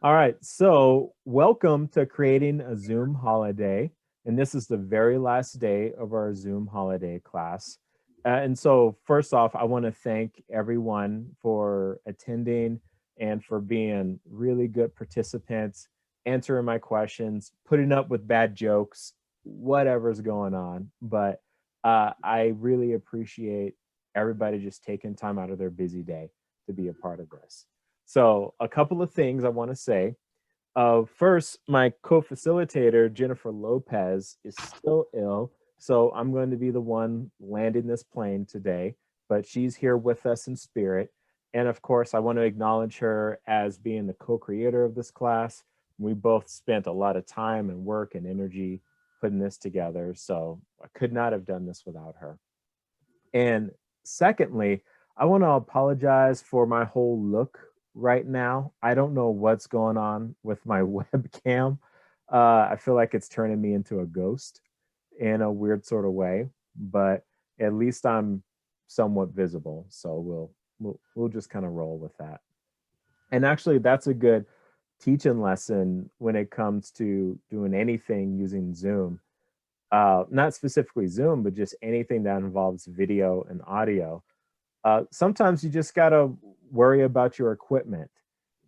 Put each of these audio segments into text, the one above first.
All right, so welcome to creating a Zoom holiday. And this is the very last day of our Zoom holiday class. And so, first off, I want to thank everyone for attending and for being really good participants, answering my questions, putting up with bad jokes, whatever's going on. But I really appreciate everybody just taking time out of their busy day to be a part of this. So, a couple of things I want to say. First, my co facilitator, Jennifer Lopez, is still ill. So, I'm going to be the one landing this plane today, but she's here with us in spirit. And of course, I want to acknowledge her as being the co creator of this class. We both spent a lot of time and work and energy putting this together. So, I could not have done this without her. And secondly, I want to apologize for my whole look right now. I don't know what's going on with my webcam. I feel like it's turning me into a ghost in a weird sort of way, but at least I'm somewhat visible. So we'll just kind of roll with that. And actually, that's a good teaching lesson when it comes to doing anything using Zoom, not specifically Zoom, but just anything that involves video and audio. Sometimes you just got to worry about your equipment.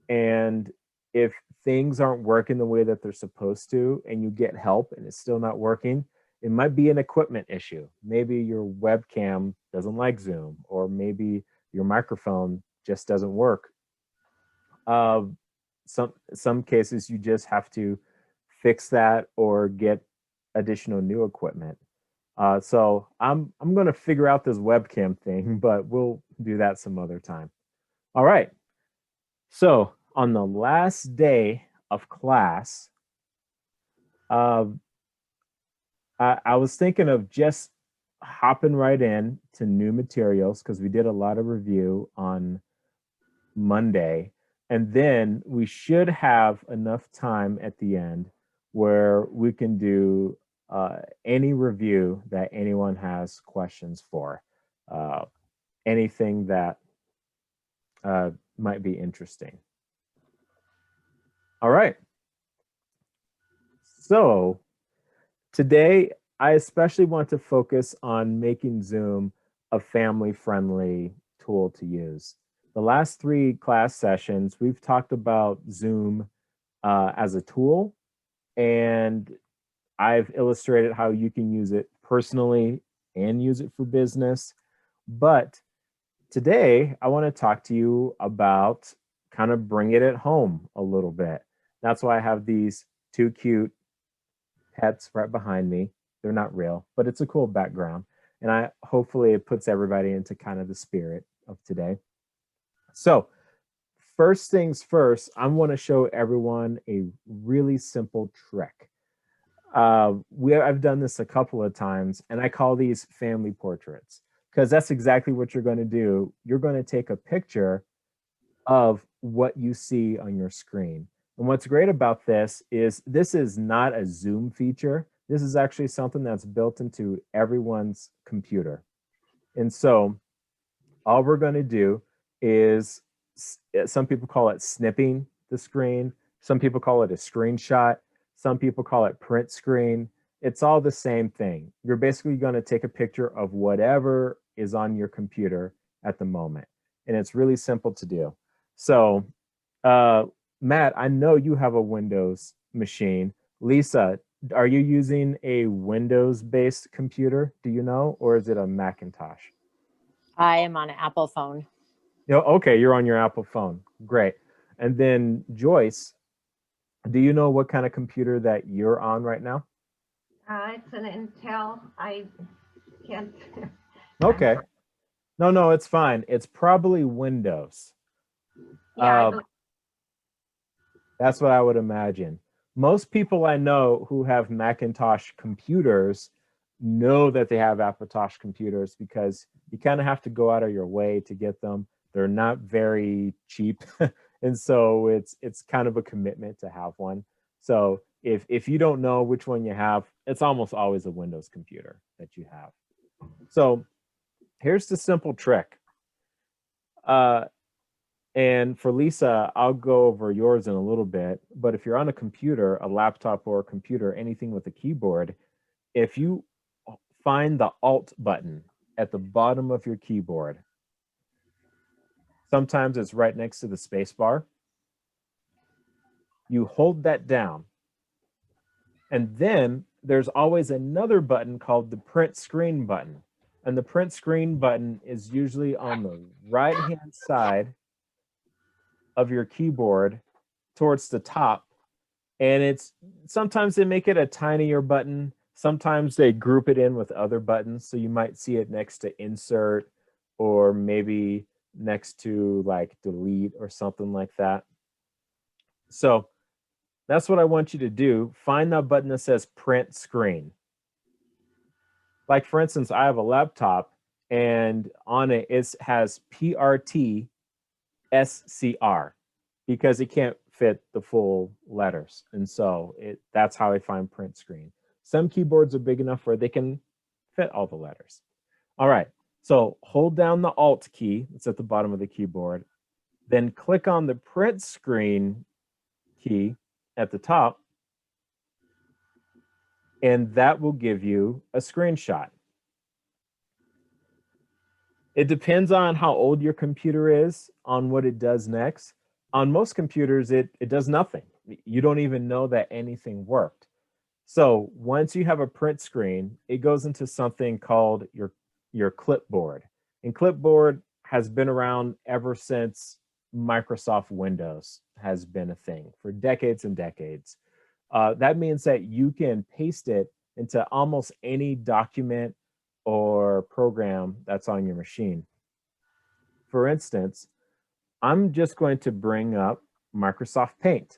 And if things aren't working the way that they're supposed to, and you get help and it's still not working, it might be an equipment issue. Maybe your webcam doesn't like Zoom, or maybe your microphone just doesn't work. Uh, some cases you just have to fix that or get additional new equipment. So I'm gonna figure out this webcam thing, but we'll do that some other time. All right. So on the last day of class, uh, I was thinking of just hopping right in to new materials because we did a lot of review on Monday, and then we should have enough time at the end where we can do any review that anyone has questions for, uh, anything that might be interesting. All right. So today, I especially want to focus on making Zoom a family friendly tool to use. The last three class sessions, we've talked about Zoom as a tool, and I've illustrated how you can use it personally and use it for business. But today, I want to talk to you about kind of bring it at home a little bit. That's why I have these two cute pets right behind me. They're not real, but it's a cool background. And I hopefully it puts everybody into kind of the spirit of today. So, first things first, I want to show everyone a really simple trick. I've done this a couple of times, and I call these family portraits because that's exactly what you're going to do. You're going to take a picture of what you see on your screen. And what's great about this is not a Zoom feature. This is actually something that's built into everyone's computer. And so all we're going to do is some people call it snipping the screen, some people call it a screenshot, some people call it print screen. It's all the same thing. You're basically going to take a picture of whatever is on your computer at the moment. And it's really simple to do. So, uh, Matt, I know you have a Windows machine. Lisa, are you using a Windows based computer? Do you know? Or is it a Macintosh? I am on an Apple phone. Okay, you're on your Apple phone. Great. And then Joyce, do you know what kind of computer that you're on right now? It's an Intel. I can't. I'm Okay. sorry. No, it's fine. It's probably Windows. Yeah, I Uh, believe. that's what I would imagine. Most people I know who have Macintosh computers know that they have Apple computers because you kind of have to go out of your way to get them. They're not very cheap, and so it's kind of a commitment to have one. So if you don't know which one you have, it's almost always a Windows computer that you have. So here's the simple trick. Uh, And for Lisa, I'll go over yours in a little bit. But if you're on a computer, a laptop or a computer, anything with a keyboard, if you find the Alt button at the bottom of your keyboard, sometimes it's right next to the space bar. You hold that down. And then there's always another button called the print screen button. And the print screen button is usually on the right-hand side of your keyboard towards the top. And it's sometimes they make it a tinier button. Sometimes they group it in with other buttons. So you might see it next to insert or maybe next to like delete or something like that. So that's what I want you to do. Find that button that says print screen. Like for instance, I have a laptop and on it, it has PRT SCR because it can't fit the full letters. And so that's how I find print screen. Some keyboards are big enough where they can fit all the letters. All right, so hold down the Alt key. It's at the bottom of the keyboard. Then click on the print screen key at the top. And that will give you a screenshot. It depends on how old your computer is, on what it does next. On most computers, it does nothing. You don't even know that anything worked. So once you have a print screen, it goes into something called your clipboard. And clipboard has been around ever since Microsoft Windows has been a thing for decades and decades. That means that you can paste it into almost any document or program that's on your machine. For instance, I'm just going to bring up Microsoft Paint.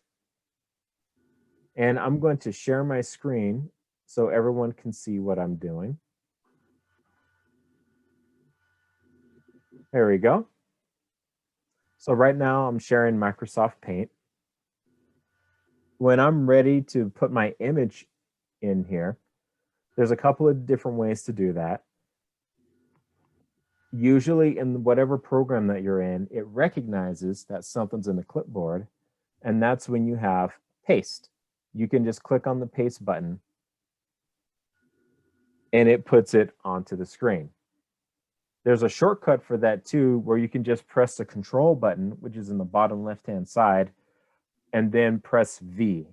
And I'm going to share my screen so everyone can see what I'm doing. There we go. So right now I'm sharing Microsoft Paint. When I'm ready to put my image in here, there's a couple of different ways to do that. Usually in whatever program that you're in, it recognizes that something's in the clipboard, and that's when you have paste. You can just click on the paste button and it puts it onto the screen. There's a shortcut for that too, where you can just press the control button, which is in the bottom left-hand side, and then press V.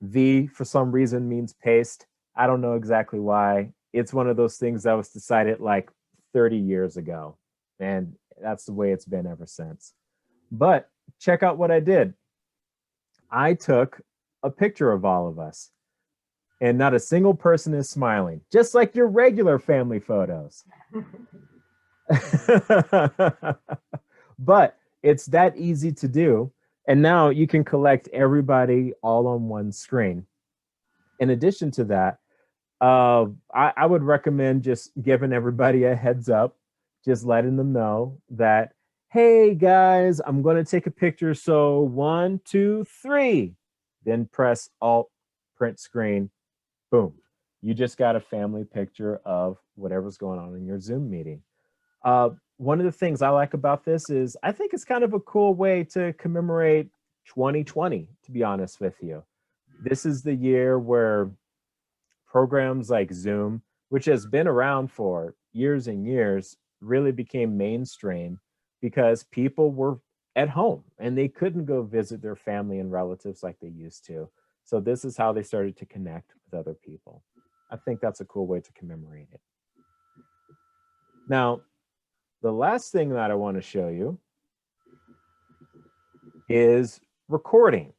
V for some reason means paste. I don't know exactly why. It's one of those things that was decided like 30 years ago, and that's the way it's been ever since. But check out what I did. I took a picture of all of us, and not a single person is smiling, just like your regular family photos. But it's that easy to do. And now you can collect everybody all on one screen. In addition to that, I would recommend just giving everybody a heads up, just letting them know that, hey guys, I'm going to take a picture. So 1, 2, 3, then press Alt, print screen, boom. You just got a family picture of whatever's going on in your Zoom meeting. One of the things I like about this is I think it's kind of a cool way to commemorate 2020, to be honest with you. This is the year where programs like Zoom, which has been around for years and years, really became mainstream because people were at home and they couldn't go visit their family and relatives like they used to. So this is how they started to connect with other people. I think that's a cool way to commemorate it. Now, the last thing that I want to show you is recording.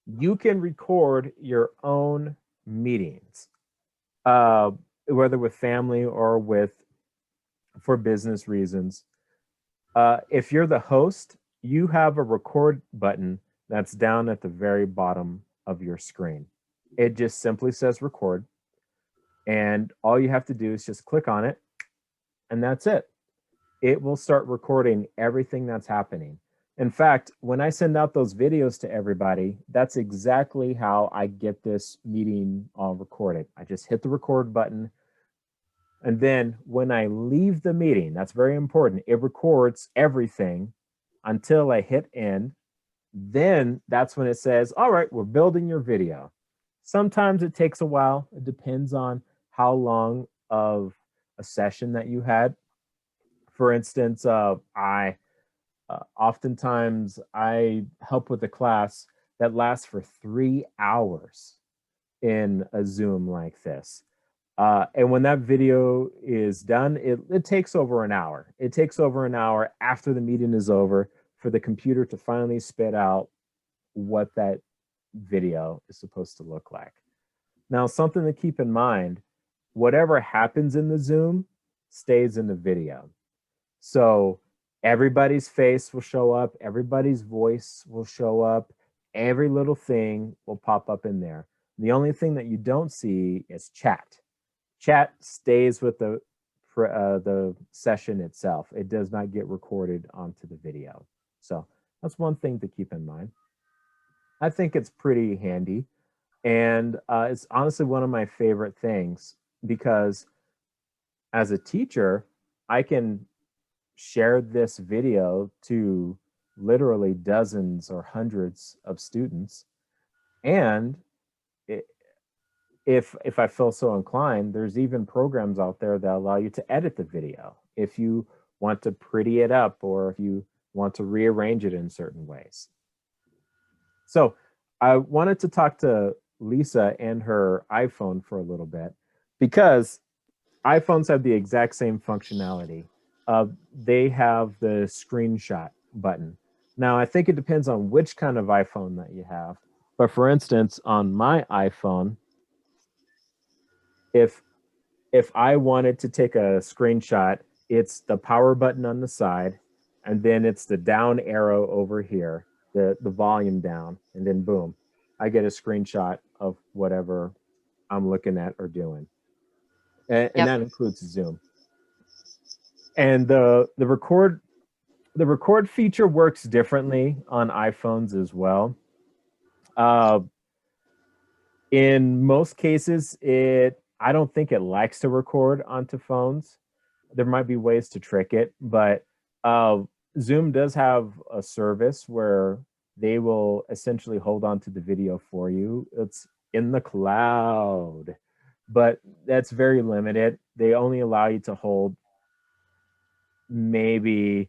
You can record your own meetings, whether with family or for business reasons. If you're the host, you have a record button that's down at the very bottom of your screen. It just simply says record. And all you have to do is just click on it, and that's it. It will start recording everything that's happening. In fact, when I send out those videos to everybody, that's exactly how I get this meeting recorded. I just hit the record button. And then when I leave the meeting, that's very important, it records everything until I hit end. Then that's when it says, all right, we're building your video. Sometimes it takes a while. It depends on how long of a session that you had. For instance, oftentimes I help with a class that lasts for 3 hours in a Zoom like this. And when that video is done, it takes over an hour. It takes over an hour after the meeting is over for the computer to finally spit out what that video is supposed to look like. Now, something to keep in mind, whatever happens in the Zoom stays in the video. So everybody's face will show up, everybody's voice will show up, every little thing will pop up in there. The only thing that you don't see is chat. Chat stays with the session itself. It does not get recorded onto the video. So that's one thing to keep in mind. I think it's pretty handy. And it's honestly one of my favorite things because as a teacher, I can share this video to literally dozens or hundreds of students. And if I feel so inclined, there's even programs out there that allow you to edit the video if you want to pretty it up or if you want to rearrange it in certain ways. So I wanted to talk to Lisa and her iPhone for a little bit because iPhones have the exact same functionality. They have the screenshot button. Now, I think it depends on which kind of iPhone that you have. But for instance, on my iPhone, if I wanted to take a screenshot, it's the power button on the side, and then it's the down arrow over here, the volume down, and then boom, I get a screenshot of whatever I'm looking at or doing. And that includes Zoom. And the record feature works differently on iPhones as well. In most cases, I don't think it likes to record onto phones. There might be ways to trick it, but Zoom does have a service where they will essentially hold on to the video for you. It's in the cloud, but that's very limited. They only allow you to hold maybe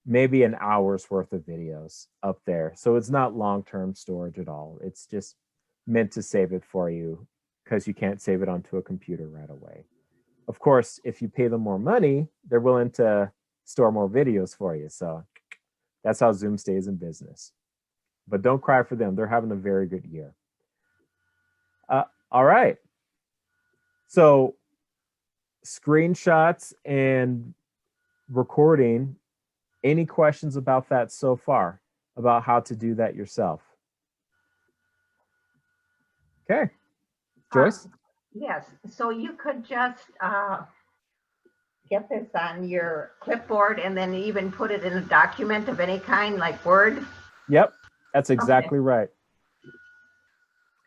an hour's worth of videos up there. So it's not long-term storage at all. It's just meant to save it for you because you can't save it onto a computer right away. Of course, if you pay them more money, they're willing to store more videos for you. So that's how Zoom stays in business. But don't cry for them. They're having a very good year. All right. So screenshots and recording, any questions about that so far, about how to do that yourself? Okay. Joyce? Yes, so you could just get this on your clipboard and then even put it in a document of any kind, like Word. Yep, that's exactly right.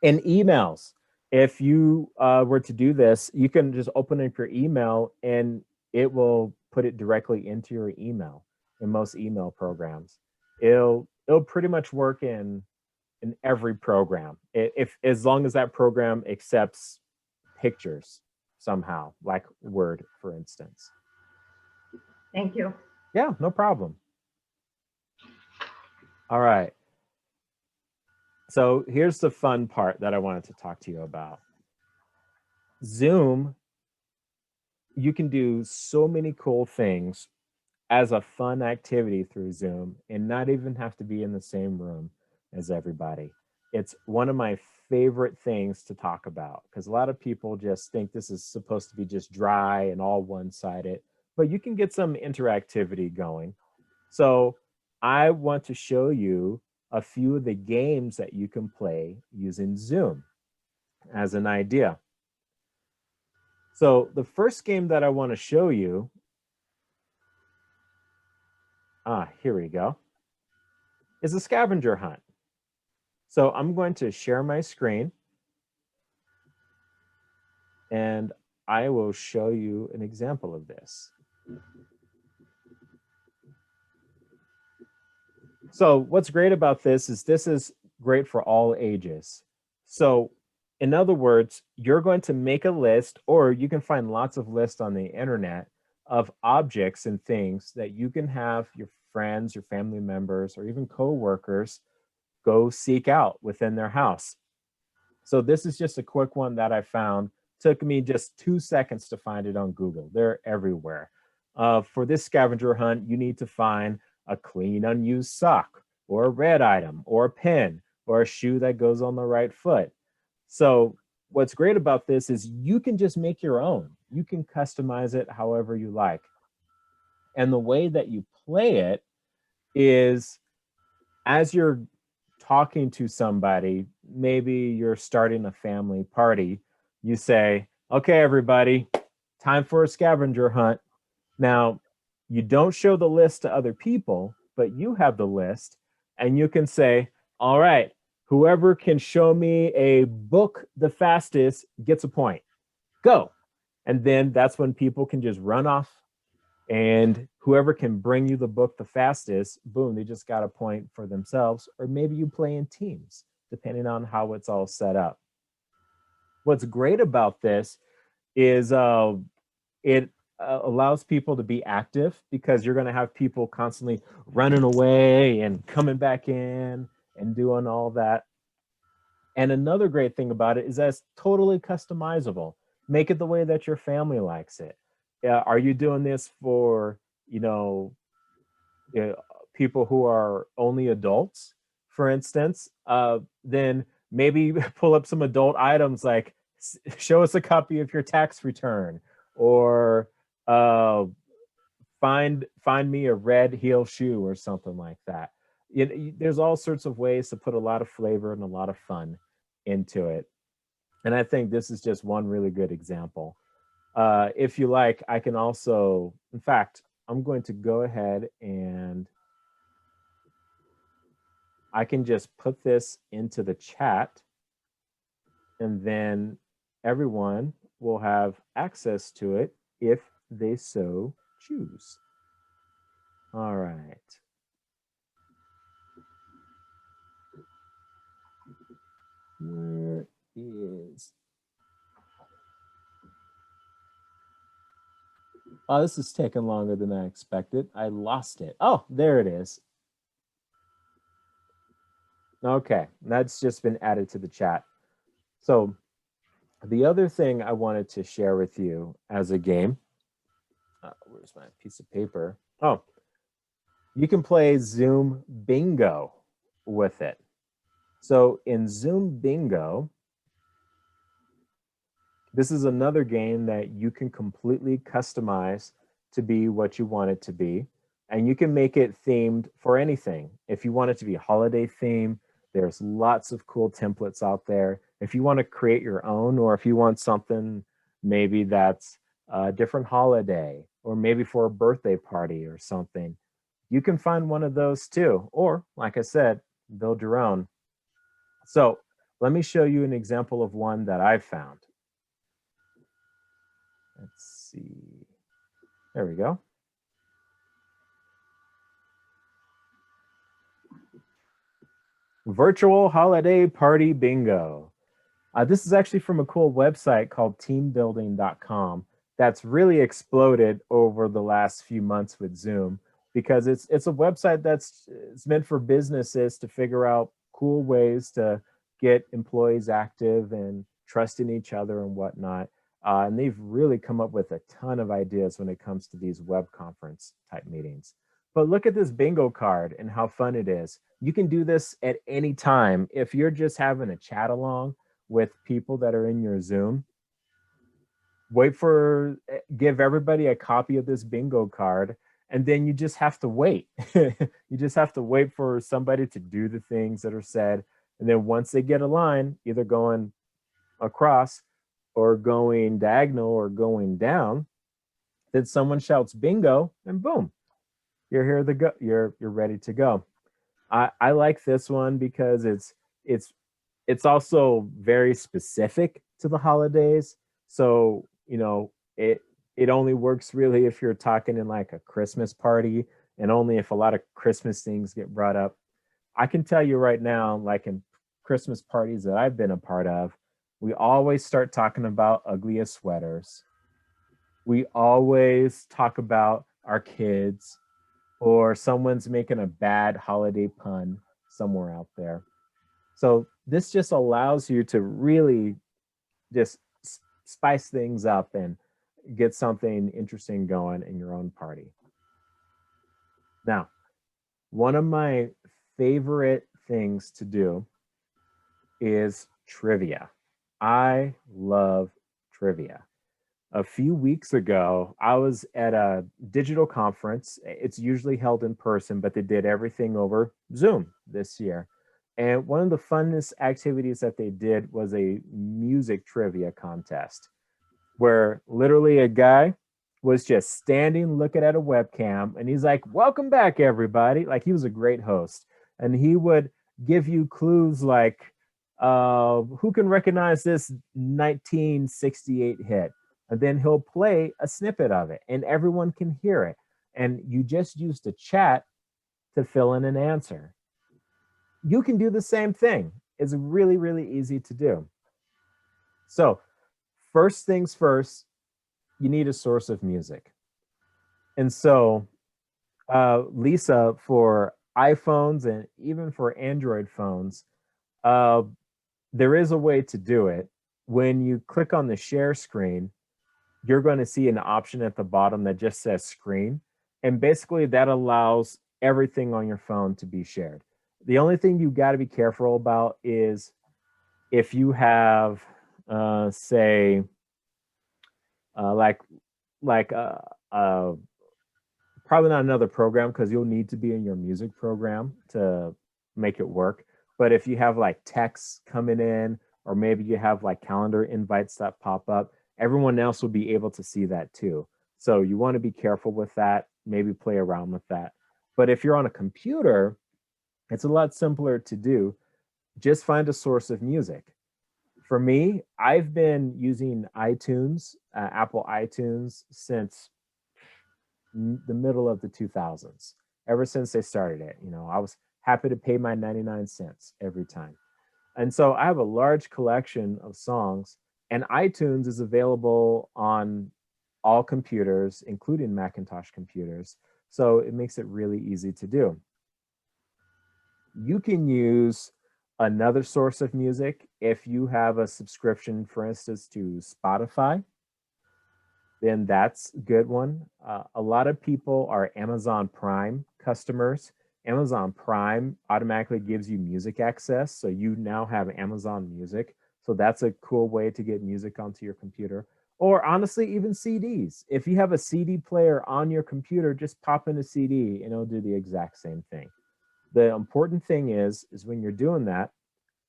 In emails, if you were to do this, you can just open up your email and it will put it directly into your email in most email programs. It'll pretty much work in every program, if as long as that program accepts pictures somehow, like Word, for instance. Thank you. Yeah, no problem. All right. So here's the fun part that I wanted to talk to you about. Zoom, you can do so many cool things as a fun activity through Zoom and not even have to be in the same room as everybody. It's one of my favorite things to talk about because a lot of people just think this is supposed to be just dry and all one-sided, but you can get some interactivity going. So I want to show you a few of the games that you can play using Zoom as an idea. So the first game that I want to show you, here we go, is a scavenger hunt. So I'm going to share my screen and I will show you an example of this. So what's great about this is great for all ages. So in other words, you're going to make a list, or you can find lots of lists on the internet of objects and things that you can have your friends, your family members, or even coworkers go seek out within their house. So this is just a quick one that I found. Took me just 2 seconds to find it on Google. They're everywhere. For this scavenger hunt, you need to find a clean, unused sock, or a red item, or a pen, or a shoe that goes on the right foot. So what's great about this is you can just make your own. You can customize it however you like. And the way that you play it is as you're talking to somebody, maybe you're starting a family party, you say, okay, everybody, time for a scavenger hunt. Now, you don't show the list to other people, but you have the list, and you can say, all right, whoever can show me a book the fastest gets a point. Go. And then that's when people can just run off, and whoever can bring you the book the fastest, boom, they just got a point for themselves. Or maybe you play in teams, depending on how it's all set up. What's great about this is it allows people to be active, because you're going to have people constantly running away and coming back in and doing all that. And another great thing about it is that it's totally customizable. Make it the way that your family likes it. Are you doing this for, you know, uh, people who are only adults, for instance? Then maybe pull up some adult items like show us a copy of your tax return, or uh, find me a red heel shoe or something like that. There's all sorts of ways to put a lot of flavor and a lot of fun into it. And I think this is just one really good example. If you like, I can also, in fact, I'm going to go ahead and I can just put this into the chat, and then everyone will have access to it if they so choose. All right. Where is... Oh, this is taking longer than I expected. I lost it. Oh, there it is. Okay, that's just been added to the chat. So the other thing I wanted to share with you as a game, where's my piece of paper? Oh, you can play Zoom Bingo with it. So in Zoom Bingo, this is another game that you can completely customize to be what you want it to be. And you can make it themed for anything. If you want it to be a holiday theme, there's lots of cool templates out there. If you want to create your own, or if you want something maybe that's a different holiday, or maybe for a birthday party or something, you can find one of those too. Or, like I said, build your own. So let me show you an example of one that I've found. Let's see. There we go. Virtual holiday party bingo. This is actually from a cool website called teambuilding.com that's really exploded over the last few months with Zoom, because it's a website that's it's meant for businesses to figure out cool ways to get employees active and trusting each other and whatnot. And they've really come up with a ton of ideas when it comes to these web conference type meetings. But look at this bingo card and how fun it is. You can do this at any time. If you're just having a chat along with people that are in your Zoom, give everybody a copy of this bingo card, and then you just have to wait. You just have to wait for somebody to do the things that are said. And then once they get a line, either going across or going diagonal or going down, then someone shouts bingo, and boom, you're here to go. You're ready to go. I like this one because it's also very specific to the holidays. So, it only works really if you're talking in like a Christmas party, and only if a lot of Christmas things get brought up. I can tell you right now, like in Christmas parties that I've been a part of, we always start talking about ugliest sweaters. We always talk about our kids, or someone's making a bad holiday pun somewhere out there. So this just allows you to really just spice things up and get something interesting going in your own party. Now, one of my favorite things to do is trivia. I love trivia. A few weeks ago, I was at a digital conference. It's usually held in person, but they did everything over Zoom this year. And one of the funnest activities that they did was a music trivia contest where literally a guy was just standing looking at a webcam and he's like, "Welcome back, everybody." Like, he was a great host. And he would give you clues like, who can recognize this 1968 hit? And then he'll play a snippet of it and everyone can hear it. And you just use the chat to fill in an answer. You can do the same thing. It's really, really easy to do. So, first things first, you need a source of music. And so, Lisa, for iPhones and even for Android phones, there is a way to do it. When you click on the share screen, you're going to see an option at the bottom that just says screen. And basically that allows everything on your phone to be shared. The only thing you got to be careful about is if you have, say, probably not another program because you'll need to be in your music program to make it work. But if you have like texts coming in, or maybe you have like calendar invites that pop up, everyone else will be able to see that too. So you want to be careful with that, maybe play around with that. But if you're on a computer, it's a lot simpler to do. Just find a source of music. For me, I've been using iTunes, Apple iTunes, since the middle of the 2000s, ever since they started it. You know, I was happy to pay my 99 cents every time. And so I have a large collection of songs, and iTunes is available on all computers, including Macintosh computers. So it makes it really easy to do. You can use another source of music if you have a subscription, for instance, to Spotify. Then that's a good one. A lot of people are Amazon Prime customers. Amazon Prime automatically gives you music access. So you now have Amazon Music. So that's a cool way to get music onto your computer. Or honestly, even CDs. If you have a CD player on your computer, just pop in a CD and it'll do the exact same thing. The important thing is when you're doing that,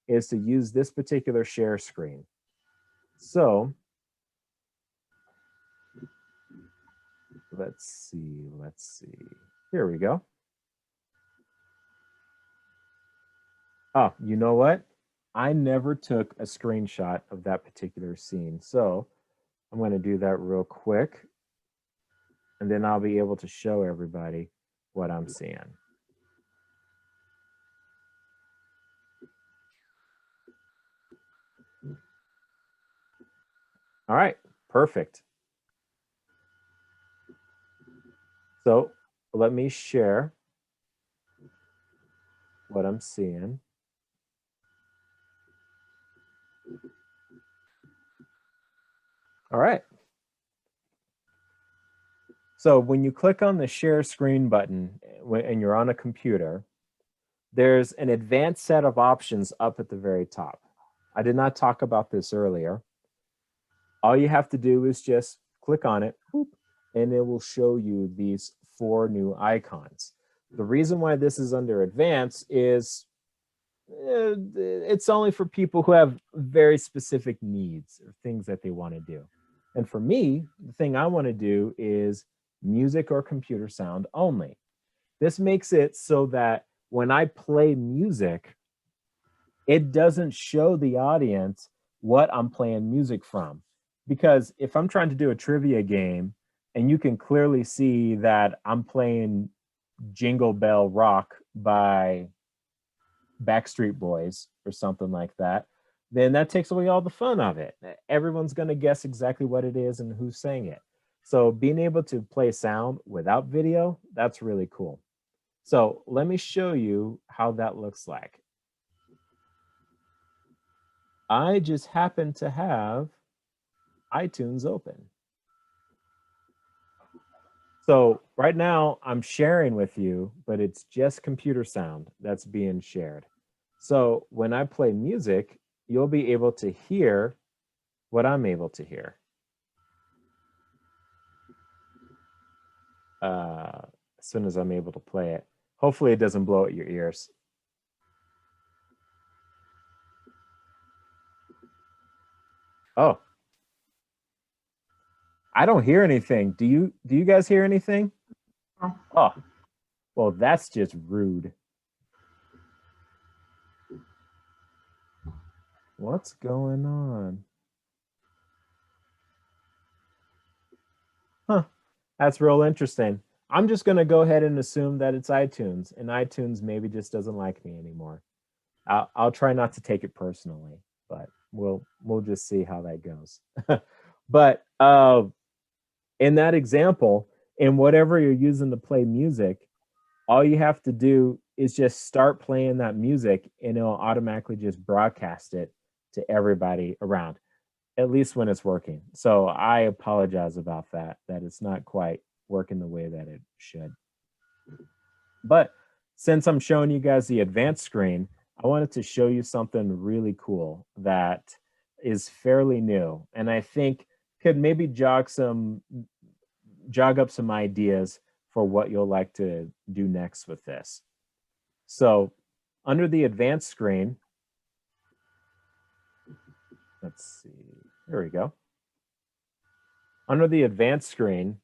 is to use this particular share screen. So let's see. Here we go. Oh, you know what? I never took a screenshot of that particular scene. So I'm going to do that real quick. And then I'll be able to show everybody what I'm seeing. All right, perfect. So let me share what I'm seeing. All right. So when you click on the share screen button and you're on a computer, there's an advanced set of options up at the very top. I did not talk about this earlier. All you have to do is just click on it, and it will show you these 4 new icons. The reason why this is under advanced is it's only for people who have very specific needs or things that they want to do. And for me, the thing I want to do is music or computer sound only. This makes it so that when I play music, it doesn't show the audience what I'm playing music from. Because if I'm trying to do a trivia game and you can clearly see that I'm playing Jingle Bell Rock by Backstreet Boys or something like that, then that takes away all the fun of it. Everyone's going to guess exactly what it is and who sang it. So being able to play sound without video, that's really cool. So let me show you how that looks like. I just happen to have iTunes open. So right now I'm sharing with you, but it's just computer sound that's being shared. So when I play music, you'll be able to hear what I'm able to hear. As soon as I'm able to play it. Hopefully it doesn't blow out your ears. Oh, I don't hear anything. Do you guys hear anything? Oh, well, that's just rude. What's going on? Huh, that's real interesting. I'm just going to go ahead and assume that it's iTunes, and iTunes maybe just doesn't like me anymore. I'll try not to take it personally, but we'll just see how that goes. But in that example, in whatever you're using to play music, all you have to do is just start playing that music and it'll automatically just broadcast it to everybody around, at least when it's working. So I apologize about that it's not quite working the way that it should. But since I'm showing you guys the advanced screen, I wanted to show you something really cool that is fairly new and I think could maybe jog up some ideas for what you'll like to do next with this. So under the advanced screen, let's see, there we go. Under the advanced screen,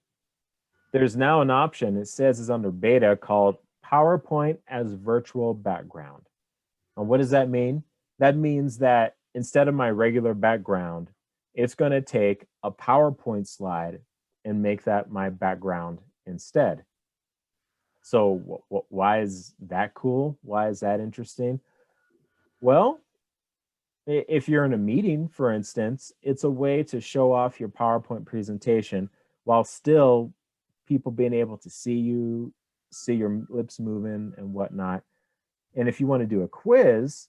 there's now an option, it says it's under beta, called PowerPoint as virtual background. And what does that mean? That means that instead of my regular background, it's going to take a PowerPoint slide and make that my background instead. So why is that cool? Why is that interesting? Well, if you're in a meeting, for instance, it's a way to show off your PowerPoint presentation while still people being able to see you, see your lips moving and whatnot. And if you want to do a quiz,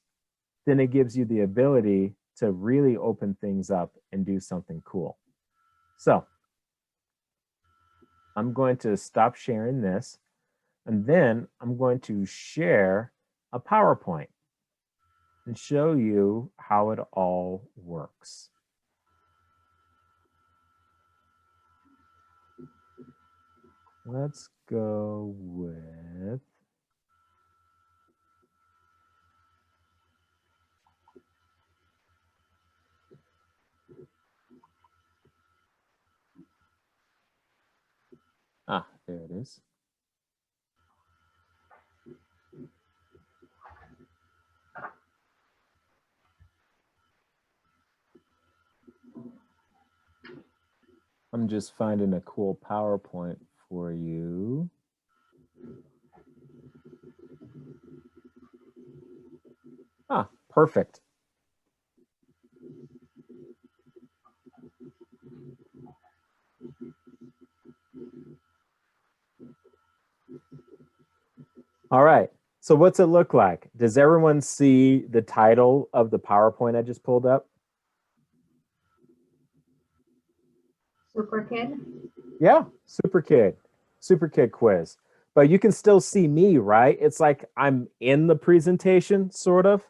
then it gives you the ability to really open things up and do something cool. So I'm going to stop sharing this, and then I'm going to share a PowerPoint and show you how it all works. Let's go with there it is. I'm just finding a cool PowerPoint for you. Perfect. All right. So what's it look like? Does everyone see the title of the PowerPoint I just pulled up? Super Kid? Yeah, Super Kid quiz. But you can still see me, right? It's like I'm in the presentation, sort of.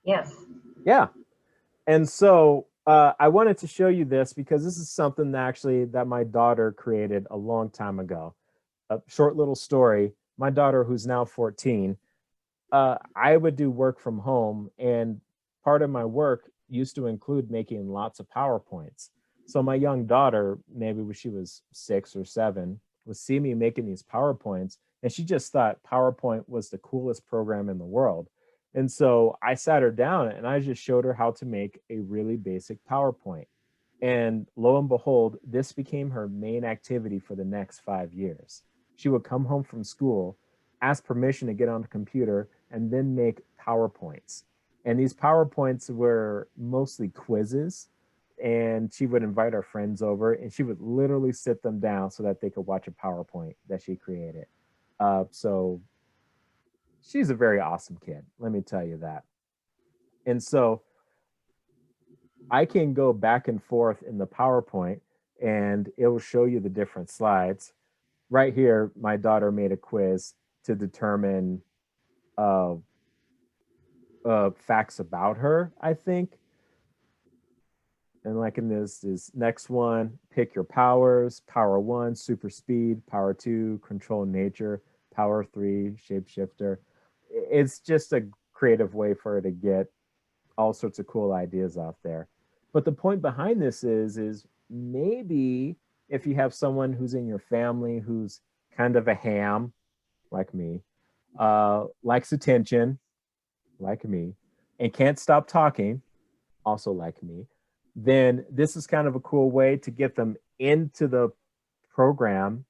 Yes. Yeah. And so I wanted to show you this because this is something that my daughter created a long time ago. A short little story. My daughter, who's now 14, I would do work from home, and part of my work used to include making lots of PowerPoints. So my young daughter, maybe when she was 6 or 7, would see me making these PowerPoints, and she just thought PowerPoint was the coolest program in the world. And so I sat her down and I just showed her how to make a really basic PowerPoint. And lo and behold, this became her main activity for the next 5 years. She would come home from school ask permission to get on the computer, and then make PowerPoints. And these PowerPoints were mostly quizzes. And she would invite our friends over, and she would literally sit them down so that they could watch a PowerPoint that she created. So she's a very awesome kid, let me tell you that. And so I can go back and forth in the PowerPoint, and it will show you the different slides. Right here, my daughter made a quiz to determine facts about her, I think. And like in this next one, pick your powers: power 1, super speed; power 2, control nature; power 3, shapeshifter. It's just a creative way for her to get all sorts of cool ideas out there. But the point behind this is maybe if you have someone who's in your family who's kind of a ham, like me, likes attention, like me, and can't stop talking, also like me, then this is kind of a cool way to get them into the program.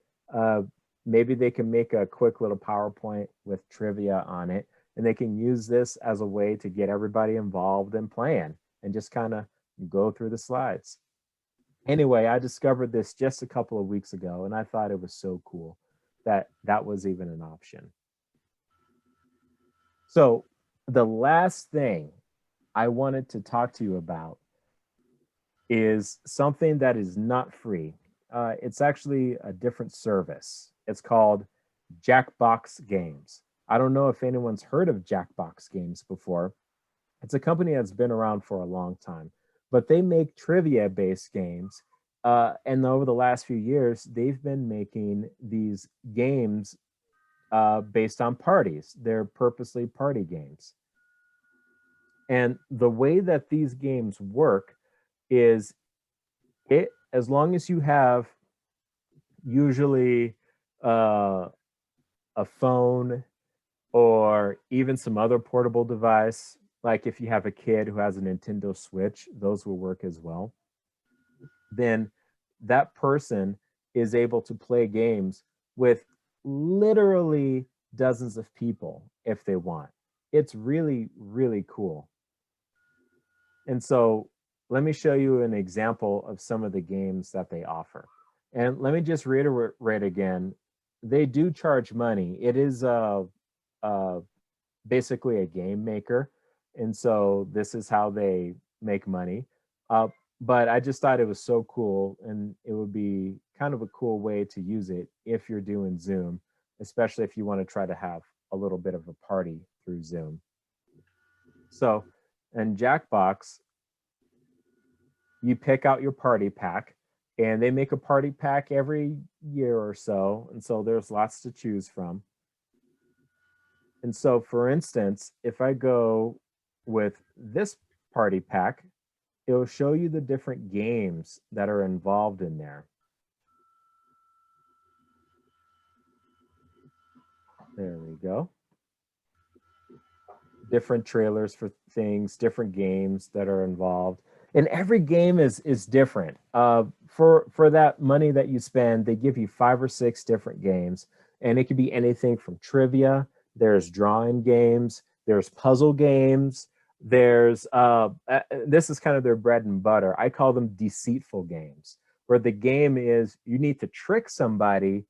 Maybe they can make a quick little PowerPoint with trivia on it, and they can use this as a way to get everybody involved in playing and just kind of go through the slides. Anyway, I discovered this just a couple of weeks ago, and I thought it was so cool that that was even an option. So the last thing I wanted to talk to you about is something that is not free. It's actually a different service. It's called Jackbox Games. I don't know if anyone's heard of Jackbox Games before. It's a company that's been around for a long time, but they make trivia-based games. And over the last few years, they've been making these games based on parties. They're purposely party games. And the way that these games work is as long as you have usually a phone or even some other portable device, like if you have a kid who has a Nintendo Switch, those will work as well, then that person is able to play games with literally dozens of people if they want. It's really, really cool. And so let me show you an example of some of the games that they offer. And let me just reiterate again, they do charge money. It is basically a game maker. And so this is how they make money. But I just thought it was so cool, and it would be kind of a cool way to use it if you're doing Zoom, especially if you want to try to have a little bit of a party through Zoom. So in Jackbox, you pick out your party pack, and they make a party pack every year or so. And so there's lots to choose from. And so for instance, if I go with this party pack, it will show you the different games that are involved in there. There we go. Different trailers for things, different games that are involved. And every game is different. For that money that you spend, they give you 5 or 6 different games. And it could be anything from trivia, there's drawing games, there's puzzle games, there's, this is kind of their bread and butter. I call them deceitful games, where the game is you need to trick somebody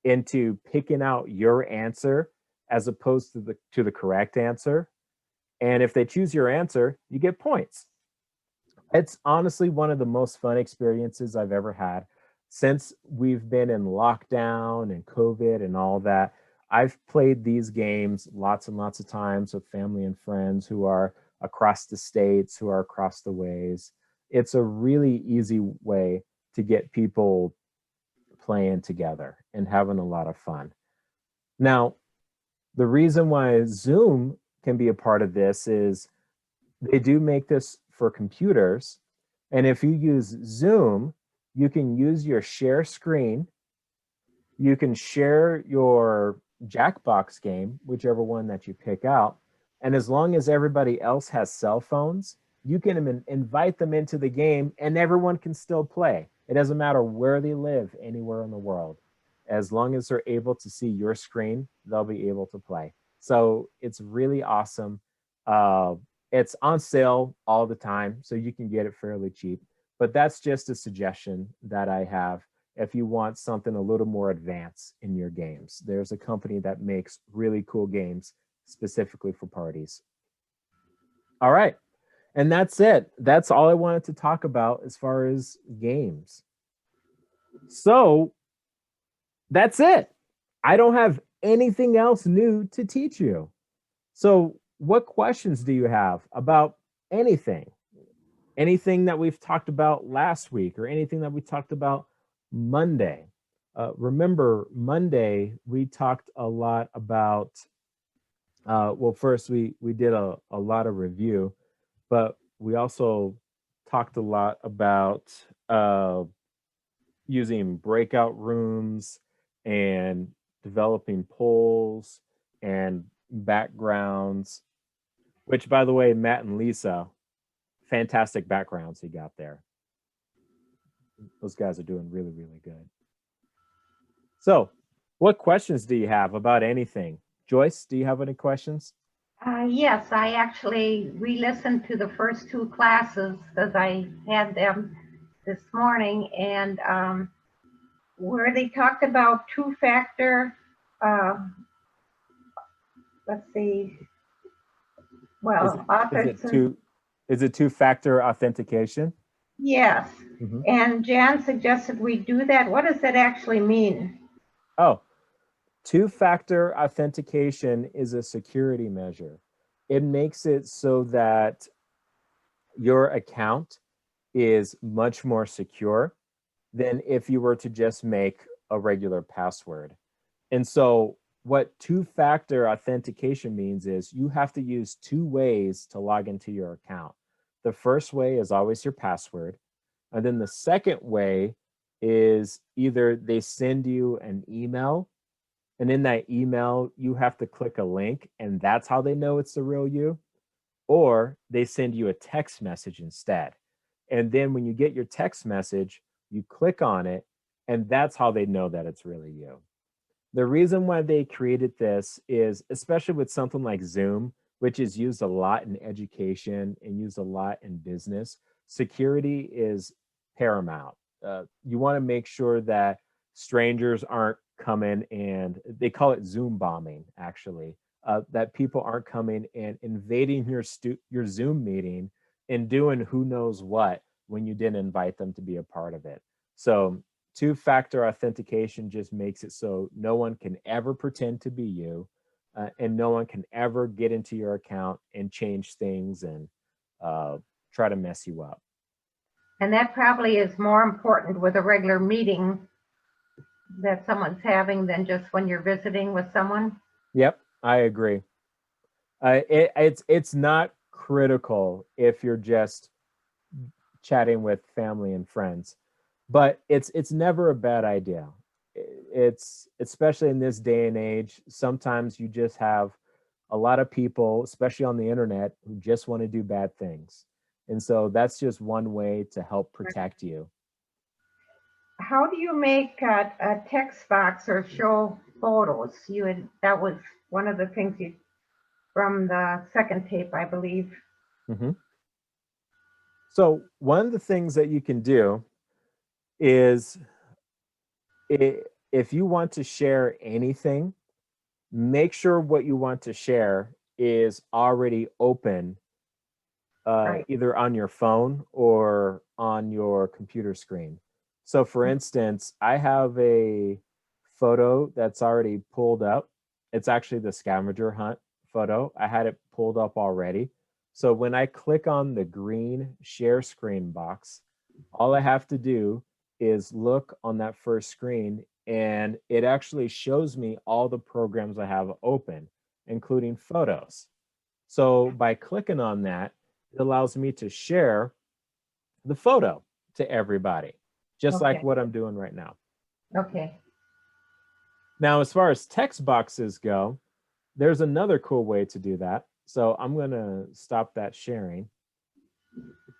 into picking out your answer as opposed to the correct answer. And if they choose your answer, you get points. It's honestly one of the most fun experiences I've ever had. Since we've been in lockdown and COVID and all that, I've played these games lots and lots of times with family and friends who are across the states, who are across the ways. It's a really easy way to get people playing together and having a lot of fun. Now, the reason why Zoom can be a part of this is they do make this for computers. And if you use Zoom, you can use your share screen. You can share your Jackbox game, whichever one that you pick out. And as long as everybody else has cell phones, you can invite them into the game and everyone can still play. It doesn't matter where they live anywhere in the world. As long as they're able to see your screen, they'll be able to play. So it's really awesome. It's on sale all the time, so you can get it fairly cheap. But that's just a suggestion that I have if you want something a little more advanced in your games. There's a company that makes really cool games specifically for parties. All right. And that's it. That's all I wanted to talk about as far as games. So that's it. I don't have anything else new to teach you. So, what questions do you have about anything? Anything that we've talked about last week or anything that we talked about Monday? Remember, Monday we talked a lot about, well, first we did a lot of review, but we also talked a lot about using breakout rooms and developing polls and backgrounds, which, by the way, Matt and Lisa, fantastic backgrounds you got there. Those guys are doing really, really good. So, what questions do you have about anything? Joyce, do you have any questions? Yes, I actually re-listened to the first two classes because I had them this morning, and where they talked about two-factor, let's see, well, Is it two-factor authentication? Yes, and Jan suggested we do that. What does that actually mean? Oh, two-factor authentication is a security measure. It makes it so that your account is much more secure than if you were to just make a regular password. And so what two-factor authentication means is you have to use two ways to log into your account. The first way is always your password. And then the second way is either they send you an email, and in that email, you have to click a link, and that's how they know it's the real you, or they send you a text message instead. And then when you get your text message, you click on it, and that's how they know that it's really you. The reason why they created this is, especially with something like Zoom, which is used a lot in education and used a lot in business, security is paramount. You want to make sure that strangers aren't coming, and they call it Zoom bombing, actually, that people aren't coming and invading your Zoom meeting and doing who knows what when you didn't invite them to be a part of it. So two-factor authentication just makes it so no one can ever pretend to be you, and no one can ever get into your account and change things and try to mess you up. And that probably is more important with a regular meeting that someone's having than just when you're visiting with someone. Yep, I agree. It's not critical if you're just chatting with family and friends, but it's never a bad idea. It's especially in this day and age, sometimes you just have a lot of people, especially on the internet, who just want to do bad things. And so that's just one way to help protect you. How do you make a text box or show photos? That was one of the things from the second tape, I believe. So one of the things that you can do is, if you want to share anything, make sure what you want to share is already open, Right. either on your phone or on your computer screen. So for instance, I have a photo that's already pulled up. It's actually the scavenger hunt photo. I had it pulled up already. So when I click on the green share screen box, all I have to do is look on that first screen, and it actually shows me all the programs I have open, including photos. So by clicking on that, it allows me to share the photo to everybody, just like Okay. what I'm doing right now. Okay. Now, as far as text boxes go, there's another cool way to do that. So I'm going to stop that sharing.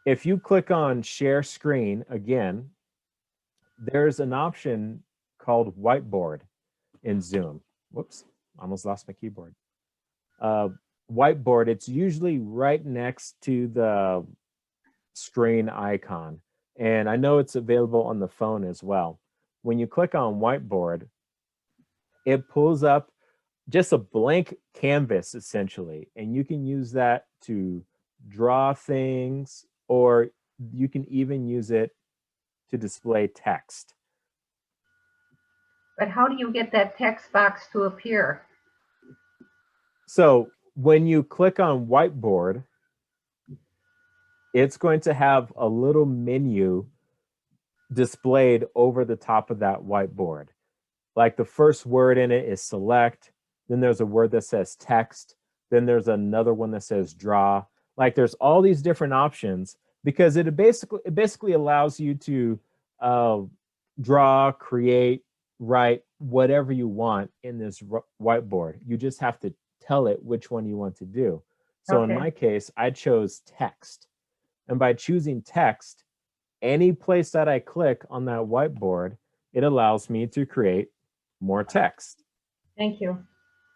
If you click on share screen again, there's an option called Whiteboard in Zoom. Whoops, almost lost my keyboard. Whiteboard, it's usually right next to the screen icon. And I know it's available on the phone as well. When you click on Whiteboard, it pulls up just a blank canvas essentially, and you can use that to draw things, or you can even use it to display text. But how do you get that text box to appear? So when you click on Whiteboard, it's going to have a little menu displayed over the top of that whiteboard. Like the first word in it is select, then there's a word that says text, then there's another one that says draw. Like there's all these different options because it basically allows you to draw, create, write whatever you want in this whiteboard. You just have to tell it which one you want to do. So in my case, I chose text. And by choosing text, any place that I click on that whiteboard, it allows me to create more text. Thank you.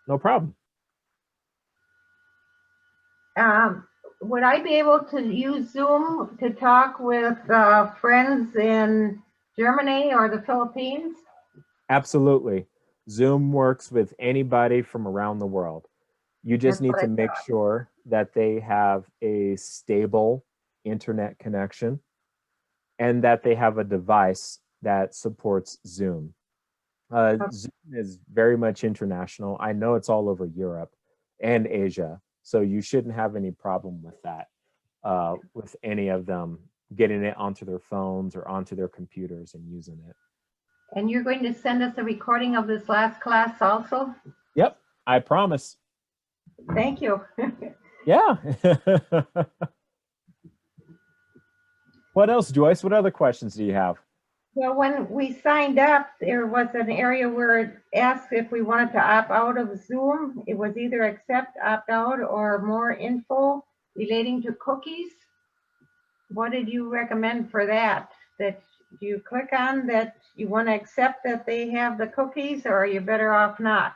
No problem. Would I be able to use Zoom to talk with friends in Germany or the Philippines? Absolutely. Zoom works with anybody from around the world. You just need to make sure that they have a stable internet connection and that they have a device that supports Zoom. Zoom is very much international. I know it's all over Europe and Asia, so you shouldn't have any problem with that, with any of them getting it onto their phones or onto their computers and using it. And you're going to send us a recording of this last class also? Yep, I promise. Thank you. Yeah. What else, Joyce? What other questions do you have? Well, when we signed up, there was an area where it asked if we wanted to opt out of Zoom. It was either accept, opt out, or more info relating to cookies. What did you recommend for that? That you click on that you want to accept that they have the cookies, or are you better off not?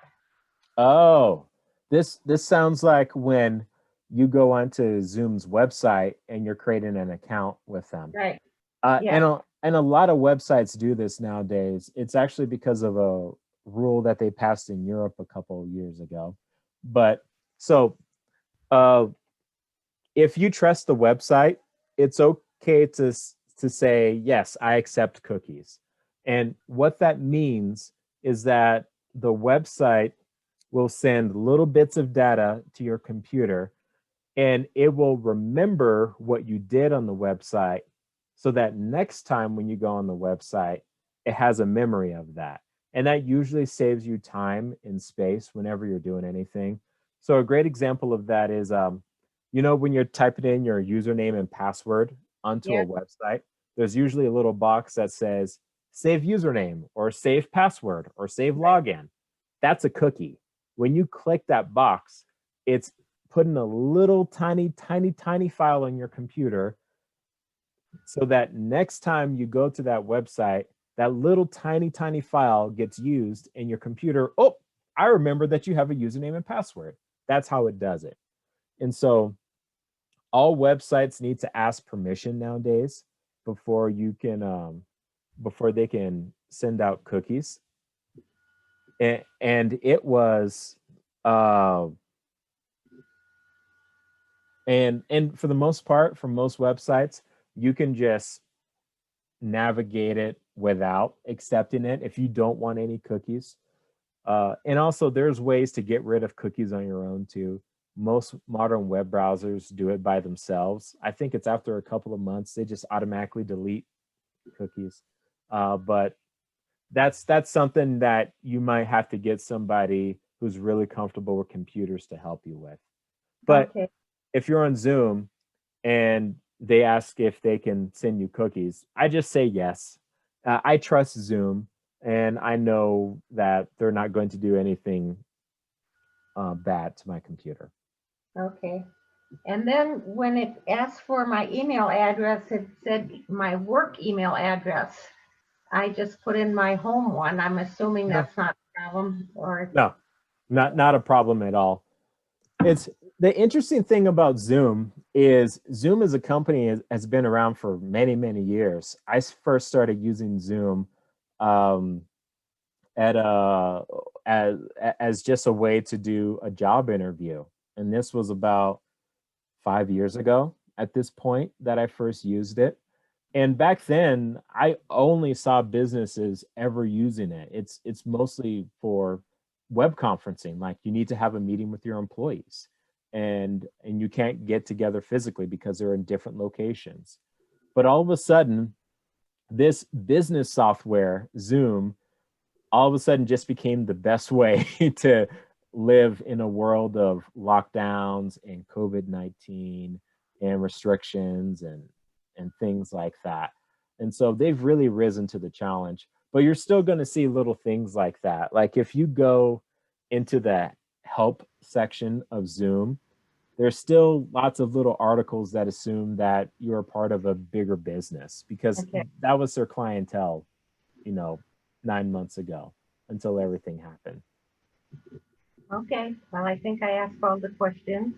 Oh, this sounds like when you go onto Zoom's website and you're creating an account with them. Right. And a lot of websites do this nowadays. It's actually because of a rule that they passed in Europe a couple of years ago. But so if you trust the website, it's okay to say, yes, I accept cookies. And what that means is that the website will send little bits of data to your computer, and it will remember what you did on the website so that next time when you go on the website, it has a memory of that. And that usually saves you time and space whenever you're doing anything. So a great example of that is, when you're typing in your username and password onto a website, there's usually a little box that says save username or save password or save login. That's a cookie. When you click that box, it's putting a little tiny file on your computer so that next time you go to that website, that little tiny file gets used in your computer. Oh, I remember that you have a username and password. That's how it does it. And so all websites need to ask permission nowadays before you can before they can send out cookies. And it was and for the most part, for most websites, you can just navigate it without accepting it if you don't want any cookies. And also there's ways to get rid of cookies on your own too. Most modern web browsers do it by themselves. I think it's after a couple of months, they just automatically delete cookies. But that's something that you might have to get somebody who's really comfortable with computers to help you with. But if you're on Zoom and they ask if they can send you cookies, I just say yes. I trust Zoom, and I know that they're not going to do anything bad to my computer. Okay. And then when it asked for my email address, it said my work email address. I just put in my home one. I'm assuming No. that's not a problem or, No, not a problem at all. It's the interesting thing about Zoom is Zoom as a company has been around for many, many years. First started using Zoom um, at as just a way to do a job interview, and this was about 5 years ago at this point that I first used it. And back then, I only saw businesses ever using it. It's mostly for web conferencing. Like you need to have a meeting with your employees, and you can't get together physically because they're in different locations. But all of a sudden, this business software, Zoom, all of a sudden just became the best way to live in a world of lockdowns and COVID-19 and restrictions and things like that. And so they've really risen to the challenge. But you're still going to see little things like that. Like if you go into the help section of Zoom, there's still lots of little articles that assume that you're a part of a bigger business because okay, that was their clientele, 9 months ago until everything happened. okay. Well, I think I asked all the questions.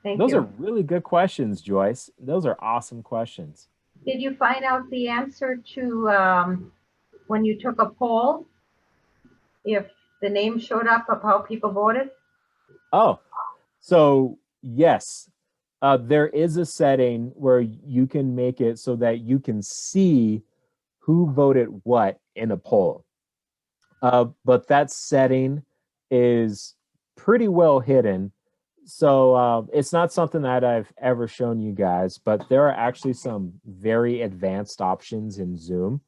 Thank Those are you. really good questions, Joyce. Those are awesome questions. Did you find out the answer to when you took a poll, if the name showed up of how people voted? Oh, so yes, there is a setting where you can make it so that you can see who voted what in a poll. But that setting is pretty well hidden. So it's not something that I've ever shown you guys, but there are actually some very advanced options in Zoom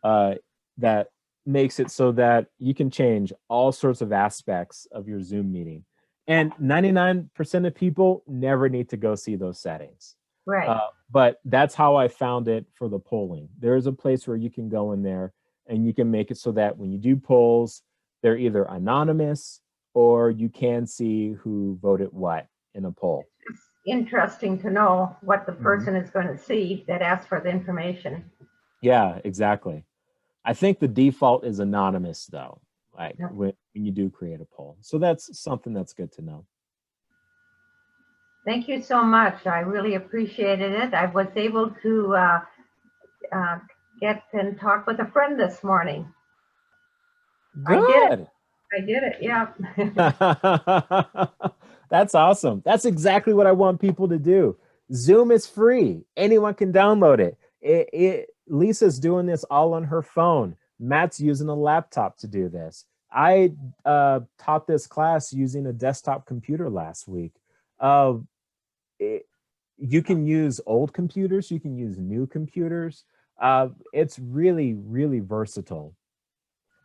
that makes it so that you can change all sorts of aspects of your Zoom meeting. And 99% of people never need to go see those settings. Right. But that's how I found it for the polling. There is a place where you can go in there and you can make it so that when you do polls, they're either anonymous or you can see who voted what in a poll. It's interesting to know what the Mhm. person is going to see that asks for the information. Yeah, exactly. I think the default is anonymous though, like Yep. when you do create a poll. So that's something that's good to know. Thank you so much. I really appreciated it. I was able to uh, get and talk with a friend this morning. I did it. Good. I did it. Yeah. That's awesome. That's exactly what I want people to do. Zoom is free. Anyone can download it. Lisa's doing this all on her phone. Matt's using a laptop to do this. I taught this class using a desktop computer last week. Uh, you can use old computers. You can use new computers. It's really, really versatile.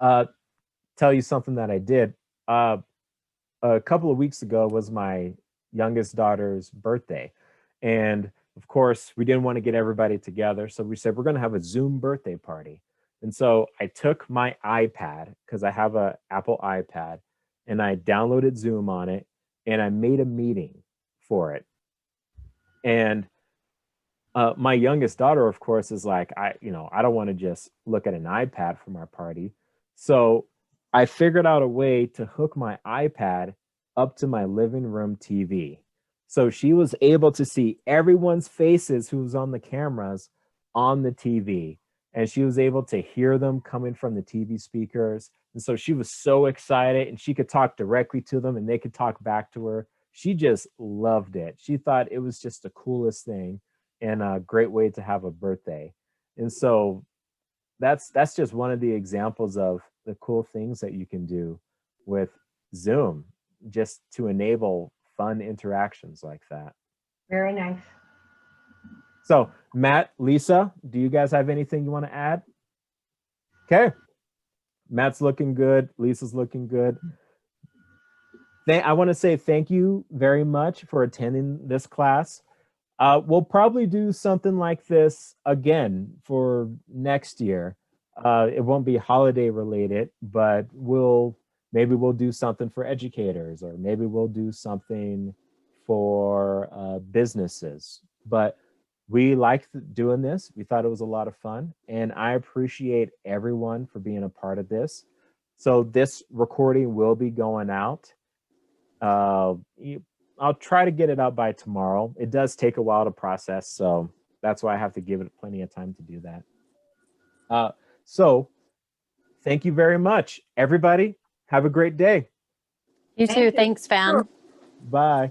Tell you something that I did. A couple of weeks ago was my youngest daughter's birthday. And of course, we didn't want to get everybody together. So we said, we're going to have a Zoom birthday party. And so I took my iPad, because I have an Apple iPad, and I downloaded Zoom on it, and I made a meeting for it. And my youngest daughter, of course, is like, I don't want to just look at an iPad for my party. So I figured out a way to hook my iPad up to my living room TV. So she was able to see everyone's faces who was on the cameras on the TV. And she was able to hear them coming from the TV speakers. And so she was so excited, and she could talk directly to them and they could talk back to her. She just loved it. She thought it was just the coolest thing and a great way to have a birthday. And so that's just one of the examples of the cool things that you can do with Zoom, just to enable fun interactions like that. Very nice. So Matt, Lisa, do you guys have anything you want to add? Okay. Matt's looking good. Lisa's looking good. I want to say thank you very much for attending this class. We'll probably do something like this again for next year. It won't be holiday related, but maybe we'll do something for educators, or maybe we'll do something for businesses. But we liked doing this. We thought it was a lot of fun, and I appreciate everyone for being a part of this. So this recording will be going out. I'll try to get it out by tomorrow. It does take a while to process, so that's why I have to give it plenty of time to do that. So thank you very much, everybody. Have a great day. You Thank too. you. Thanks, Van. Bye.